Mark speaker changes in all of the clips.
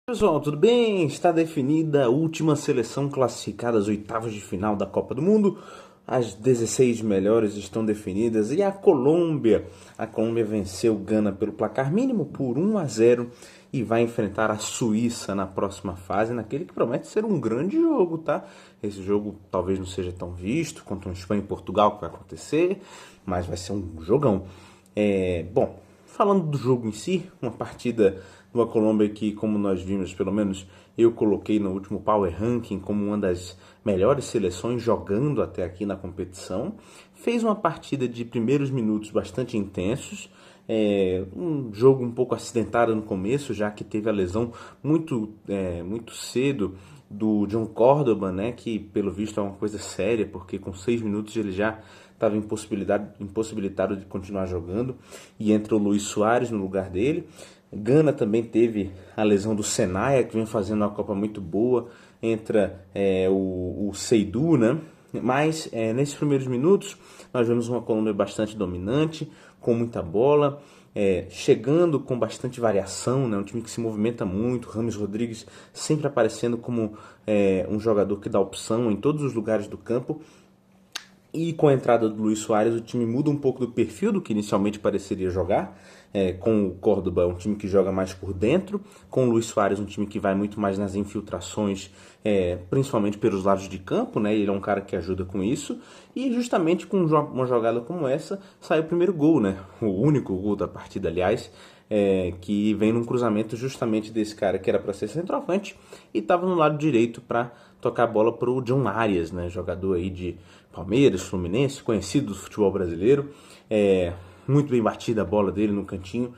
Speaker 1: Pessoal, tudo bem? Está definida a última seleção classificada às oitavas de final da Copa do Mundo. As 16 melhores estão definidas e a Colômbia venceu Gana pelo placar mínimo por 1-0 e vai enfrentar a Suíça na próxima fase, naquele que promete ser um grande jogo, tá? Esse jogo talvez não seja tão visto quanto um Espanha e Portugal que vai acontecer, mas vai ser um jogão. Bom, falando do jogo em si, uma partida uma Colômbia que, como nós vimos, pelo menos eu coloquei no último Power Ranking como uma das melhores seleções jogando até aqui na competição. Fez uma partida de primeiros minutos bastante intensos, um jogo um pouco acidentado no começo, já que teve a lesão muito cedo do John Córdoba, né, que pelo visto é uma coisa séria, porque com 6 minutos ele já estava impossibilitado de continuar jogando, e entra o Luis Suárez no lugar dele. Gana também teve a lesão do Senaya, que vem fazendo uma Copa muito boa, entra o Seydou, né? Mas nesses primeiros minutos nós vemos uma Colômbia bastante dominante, com muita bola, chegando com bastante variação, né? Um time que se movimenta muito, Rames Rodrigues sempre aparecendo como um jogador que dá opção em todos os lugares do campo. E com a entrada do Luis Suárez, o time muda um pouco do perfil do que inicialmente pareceria jogar. Com o Córdoba, um time que joga mais por dentro. Com o Luis Suárez, um time que vai muito mais nas infiltrações, principalmente pelos lados de campo, né? Ele é um cara que ajuda com isso. E justamente com uma jogada como essa, sai o primeiro gol, né? O único gol da partida, aliás. Que vem num cruzamento justamente desse cara que era para ser centroavante e estava no lado direito para tocar a bola para o John Arias, né, jogador aí de Palmeiras, Fluminense, conhecido do futebol brasileiro, muito bem batida a bola dele no cantinho,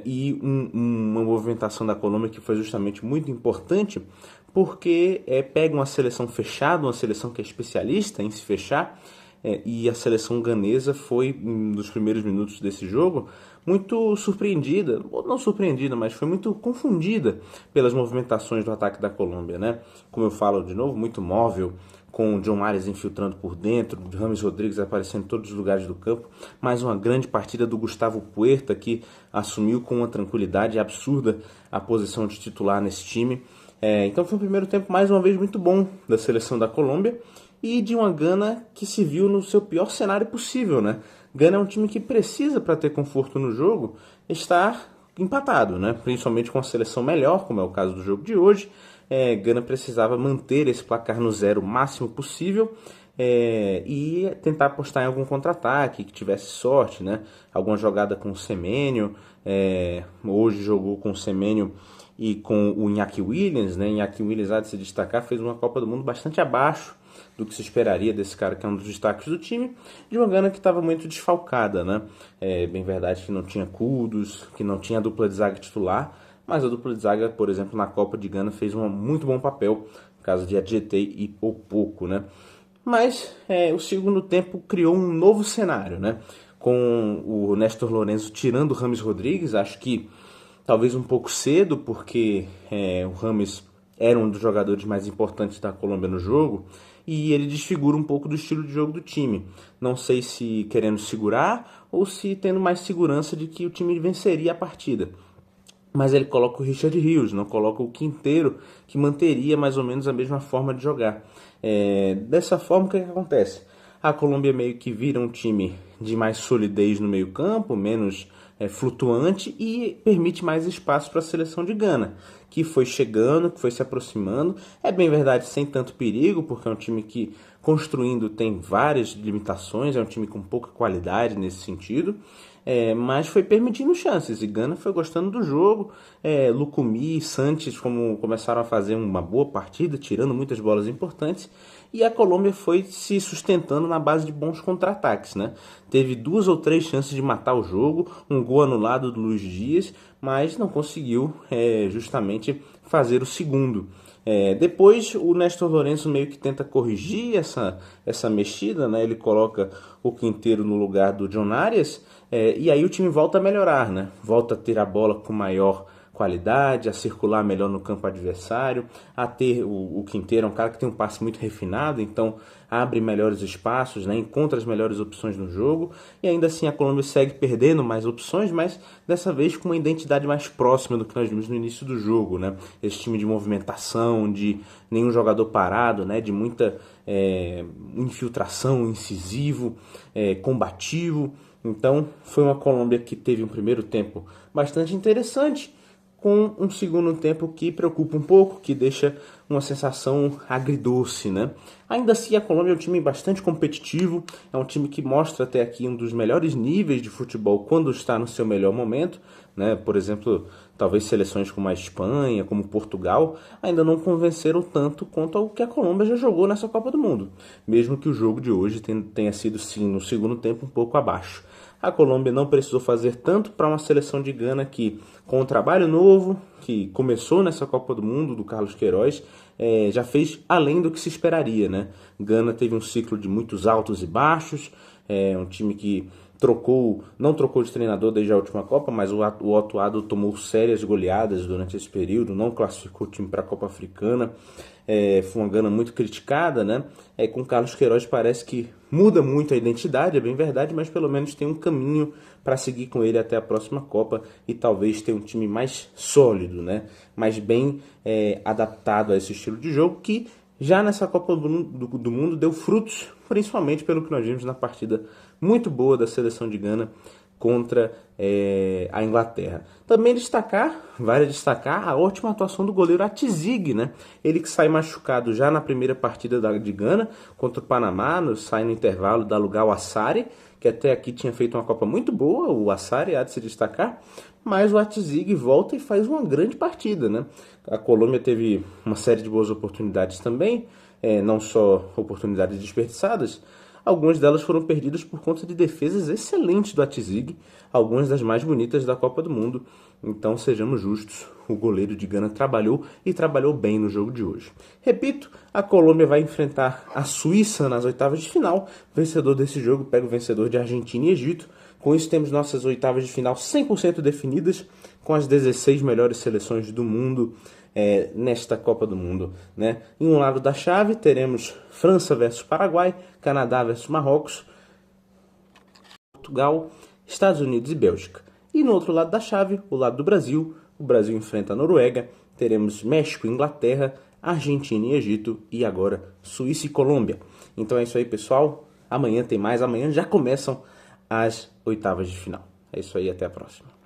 Speaker 1: e uma movimentação da Colômbia que foi justamente muito importante, porque pega uma seleção fechada, uma seleção que é especialista em se fechar, e a seleção ganesa foi, nos primeiros minutos desse jogo, muito surpreendida, ou não surpreendida, mas foi muito confundida pelas movimentações do ataque da Colômbia, né? Como eu falo de novo, muito móvel, com o John Arias infiltrando por dentro, Rames Rodrigues aparecendo em todos os lugares do campo, mais uma grande partida do Gustavo Puerta, que assumiu com uma tranquilidade absurda a posição de titular nesse time. Então foi um primeiro tempo, mais uma vez, muito bom da seleção da Colômbia, e de uma Gana que se viu no seu pior cenário possível, né? Gana é um time que precisa, para ter conforto no jogo, estar empatado, né? Principalmente com a seleção melhor, como é o caso do jogo de hoje. Gana precisava manter esse placar no zero o máximo possível, e tentar apostar em algum contra-ataque, que tivesse sorte, né? Alguma jogada com o Semenyo, hoje jogou com o Semenyo e com o Iñaki Williams, né? Iñaki Williams, há de se destacar, fez uma Copa do Mundo bastante abaixo do que se esperaria desse cara que é um dos destaques do time, de uma Gana que estava muito desfalcada, né? Bem verdade que não tinha Kudus, que não tinha a dupla de zaga titular, mas a dupla de zaga, por exemplo, na Copa de Gana fez um muito bom papel, no caso de Adjetey e Opoku, né? Mas o segundo tempo criou um novo cenário, né? Com o Néstor Lourenço tirando o Rames Rodrigues, acho que talvez um pouco cedo, porque o Rames era um dos jogadores mais importantes da Colômbia no jogo, e ele desfigura um pouco do estilo de jogo do time. Não sei se querendo segurar ou se tendo mais segurança de que o time venceria a partida. Mas ele coloca o Richard Rios, não coloca o Quinteiro, que manteria mais ou menos a mesma forma de jogar. Dessa forma, o que acontece? A Colômbia meio que vira um time de mais solidez no meio campo, menos flutuante, e permite mais espaço para a seleção de Gana, que foi chegando, que foi se aproximando. É bem verdade, sem tanto perigo, porque é um time que, construindo, tem várias limitações, é um time com pouca qualidade nesse sentido, mas foi permitindo chances, e Gana foi gostando do jogo. Lucumí e Sanches começaram a fazer uma boa partida, tirando muitas bolas importantes, e a Colômbia foi se sustentando na base de bons contra-ataques, né? Teve 2 ou 3 chances de matar o jogo, um gol anulado do Luiz Dias, mas não conseguiu justamente fazer o segundo. Depois o Néstor Lourenço meio que tenta corrigir essa mexida, né? Ele coloca o Quinteiro no lugar do John Arias, e aí o time volta a melhorar, né? Volta a ter a bola com qualidade, a circular melhor no campo adversário, a ter o Quinteiro, é um cara que tem um passe muito refinado, então abre melhores espaços, né, encontra as melhores opções no jogo, e ainda assim a Colômbia segue perdendo mais opções, mas dessa vez com uma identidade mais próxima do que nós vimos no início do jogo, né? Esse time de movimentação, de nenhum jogador parado, né, de muita infiltração, incisivo, combativo. Então foi uma Colômbia que teve um primeiro tempo bastante interessante, com um segundo tempo que preocupa um pouco, que deixa uma sensação agridoce, né? Ainda assim, a Colômbia é um time bastante competitivo, é um time que mostra até aqui um dos melhores níveis de futebol quando está no seu melhor momento, né? Por exemplo, talvez seleções como a Espanha, como Portugal, ainda não convenceram tanto quanto o que a Colômbia já jogou nessa Copa do Mundo, mesmo que o jogo de hoje tenha sido, sim, no segundo tempo um pouco abaixo. A Colômbia não precisou fazer tanto para uma seleção de Gana que, com um trabalho novo, que começou nessa Copa do Mundo, do Carlos Queiroz, já fez além do que se esperaria, né? Gana teve um ciclo de muitos altos e baixos, um time que não trocou de treinador desde a última Copa, mas o atuado tomou sérias goleadas durante esse período, não classificou o time para a Copa Africana, foi uma Gana muito criticada, né? Com o Carlos Queiroz parece que muda muito a identidade, é bem verdade, mas pelo menos tem um caminho para seguir com ele até a próxima Copa e talvez ter um time mais sólido, né? Mais bem adaptado a esse estilo de jogo que já nessa Copa do Mundo deu frutos, principalmente pelo que nós vimos na partida muito boa da seleção de Gana contra a Inglaterra. Também vale destacar a ótima atuação do goleiro Atizig, né? Ele que sai machucado já na primeira partida de Gana contra o Panamá, sai no intervalo, dá lugar ao Assare, que até aqui tinha feito uma Copa muito boa, o Assare há de se destacar, mas o Atizig volta e faz uma grande partida, né? A Colômbia teve uma série de boas oportunidades também, não só oportunidades desperdiçadas. Algumas delas foram perdidas por conta de defesas excelentes do Atizig, algumas das mais bonitas da Copa do Mundo. Então, sejamos justos, o goleiro de Gana trabalhou e trabalhou bem no jogo de hoje. Repito, a Colômbia vai enfrentar a Suíça nas oitavas de final. O vencedor desse jogo pega o vencedor de Argentina e Egito. Com isso, temos nossas oitavas de final 100% definidas, com as 16 melhores seleções do mundo nesta Copa do Mundo, né? Em um lado da chave teremos França versus Paraguai, Canadá versus Marrocos, Portugal, Estados Unidos e Bélgica. E no outro lado da chave, o lado do Brasil, o Brasil enfrenta a Noruega, teremos México e Inglaterra, Argentina e Egito e agora Suíça e Colômbia. Então é isso aí, pessoal. Amanhã tem mais, amanhã já começam as oitavas de final. É isso aí, até a próxima.